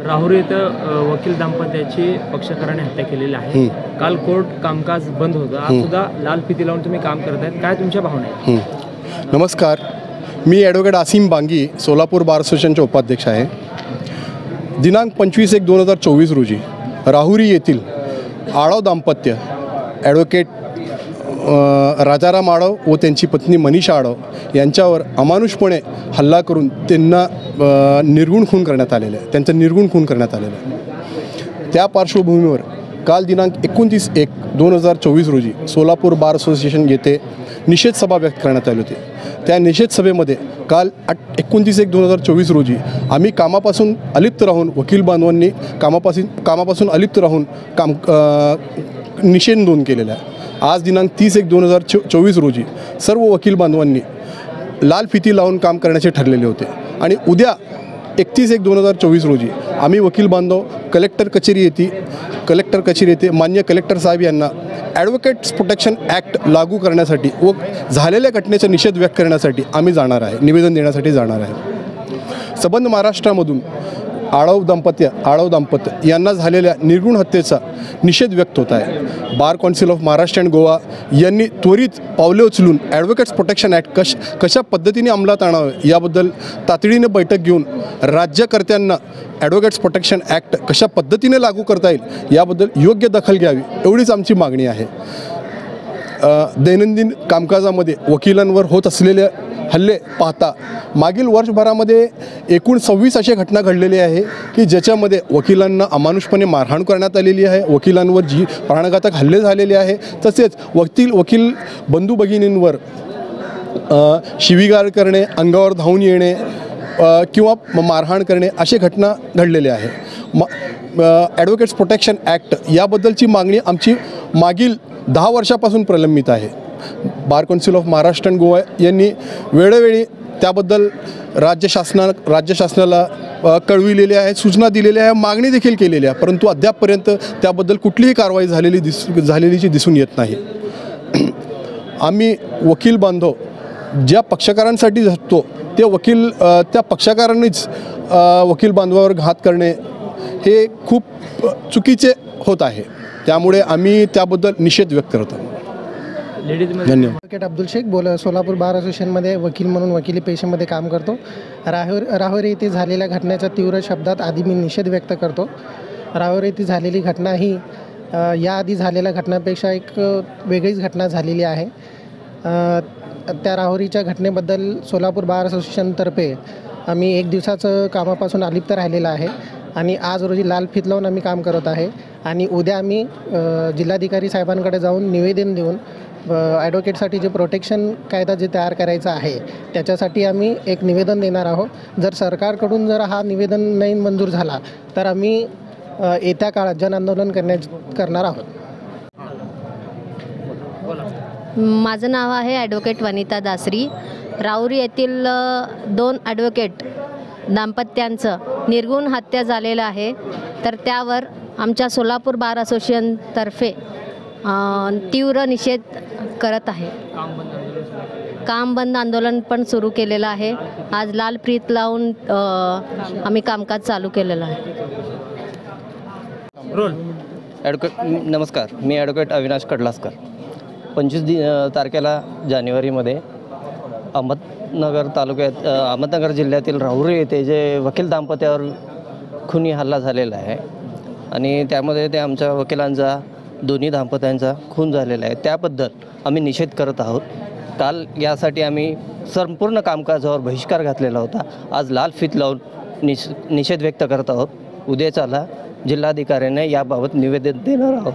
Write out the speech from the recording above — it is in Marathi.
राहुरी येथे वकील दाम्पत्याची पक्षकाराने हत्या केलेली आहे। काल कोर्ट कामकाज बंद होतं, आज सुद्धा लाल फिती लावून तुम्ही काम करत आहेत, काय तुमच्या भावना आहेत? नमस्कार, मी ॲडव्होकेट आसिम बांगी सोलापूर बार असोसिएशनचे उपाध्यक्ष आहे। दिनांक 25/1/2024 रोजी राहुरी येथील आडव दाम्पत्य ॲडव्होकेट राजाराम आडव व त्यांची पत्नी मनीषा आडव यांच्यावर अमानुषपणे हल्ला करून त्यांना निर्गुण खून करण्यात आलेलं आहे, त्यांचं निर्गुण खून करण्यात आलेलं आहे। त्या पार्श्वभूमीवर काल दिनांक 29/1/2024 रोजी सोलापूर बार असोसिएशन येथे निषेध सभा व्यक्त करण्यात आली होती। त्या निषेध सभेमध्ये काल 29/1/2024 रोजी आम्ही कामापासून अलिप्त राहून वकील बांधवांनी कामापासून अलिप्त राहून निषेध नोंद केलेला आहे। आज दिनांक 30/1/2024 रोजी सर्व वकील बांधवांनी लाल फिती लावून काम करण्याचे ठरलेले होते आणि उद्या 31/1/2024 रोजी आम्ही वकील बांधव कलेक्टर कचेरी येथे मान्य कलेक्टर साहेब यांना ॲडव्होकेट्स प्रोटेक्शन ॲक्ट लागू करण्यासाठी व झालेल्या घटनेचा निषेध व्यक्त करण्यासाठी आम्ही जाणार आहे, निवेदन देण्यासाठी जाणार आहे। संबंध महाराष्ट्रामधून आडव दाम्पत्य यांना झालेल्या निर्गुण हत्येचा निषेध व्यक्त होत आहे। Bar council of Maharashtra and Goa यांनी त्वरित पावले उचलून ॲडव्होकेट्स प्रोटेक्शन ॲक्ट कशा पद्धतीने अंमलात आणावे याबद्दल तातडीने बैठक घेऊन राज्यकर्त्यांना ॲडव्होकेट्स प्रोटेक्शन ॲक्ट कशा पद्धतीने लागू करता येईल याबद्दल योग्य दखल घ्यावी, एवढीच आमची मागणी आहे। दैनंदिन कामकाजामध्ये वकिलांवर होत असलेले हल्ले पाहता मागील वर्षभरामध्ये एकूण 26 अशा घटना घडलेल्या आहे की ज्याच्यामध्ये वकिलांना अमानुषपणे मारहाण करण्यात आलेली आहे, वकिलांवर प्राणघातक हल्ले झालेले आहे, तसेच वकील बंधू भगिनींवर शिवीगाळ करणे, अंगावर धावून येणे किंवा मारहाण करणे अशा घटना घडलेल्या आहे। ॲडव्होकेट्स प्रोटेक्शन ॲक्ट याबद्दलची मागणी आमची मागील 10 वर्षापासून प्रलंबित आहे। Bar council of Maharashtra and Goa यांनी वेळोवेळी त्याबद्दल राज्य शासनाला कळविलेले आहे, सूचना दिलेल्या आहे, मागणी देखील केलेली आहे, परंतु अद्यापपर्यंत त्याबद्दल कुठलीही कारवाई झालेली दिसून येत नाही। आम्ही वकील बांधव ज्या पक्षकारांसाठी झटतो त्या पक्षकारांनीच वकील बांधवावर घात करणे हे खूप चुकीचे होत आहे, त्यामुळे आम्ही त्याबद्दल निषेध व्यक्त करतो। धन्यवाद। ॲडव्होकेट अब्दुल शेख सोलापूर बार असोसिएशनमध्ये वकील म्हणून वकिली पेशेमध्ये काम करतो। राहुरी येथे झालेल्या घटनेचा तीव्र शब्दात आधी मी निषेध व्यक्त करतो। राहुरी येथे झालेली घटना ही याआधी झालेल्या घटनांपेक्षा एक वेगळीच घटना झालेली आहे। त्या राहुरीच्या घटनेबद्दल सोलापूर बार असोसिएशनतर्फे आम्ही 1 दिवसाचं कामापासून अलिप्त राहिलेलं आहे आणि आज रोजी लाल फित लावून आम्ही काम करत आहे आणि उद्या आम्ही जिल्हाधिकारी साहेबांकडे जाऊन निवेदन देऊन ॲडव्होकेटसाठी जे प्रोटेक्शन कायदा जे तयार करायचा आहे त्याच्यासाठी आम्ही एक निवेदन देणार आहोत। जर सरकारकडून हा निवेदन नाही मंजूर झाला तर आम्ही येत्या काळात जन आंदोलन करणार आहोत। माझं नाव आहे ॲडव्होकेट वनिता दासरी। राहुरी येथील 2 ॲडव्होकेट दाम्पत्यांचं निर्गुण हत्या झालेलं आहे, तर त्यावर आमच्या सोलापूर बार असोसिएशनतर्फे तीव्र निषेध करत आहे। काम बंद आंदोलन पण सुरू केलेलं आहे। आज लाल फित लावून आम्ही कामकाज चालू केलेलं आहे। नमस्कार, मी ॲडव्होकेट अविनाश कडलासकर। 25 तारखेला जानेवारीमध्ये अहमदनगर जिल्ह्यातील राहुरी येथे जे वकील दाम्पत्यावर खुनी हल्ला झालेला आहे आणि त्यामध्ये ते आमच्या वकिलांचा दोन्ही दाम्पत्यांचा खून झालेला आहे, त्याबद्दल आम्ही निषेध करत आहोत। काल यासाठी आम्ही संपूर्ण कामकाजावर बहिष्कार घातलेला होता। आज लाल फित लावून निषेध व्यक्त करत आहोत। उद्याच्याला जिल्हाधिकाऱ्यांना याबाबत निवेदन देणार आहोत।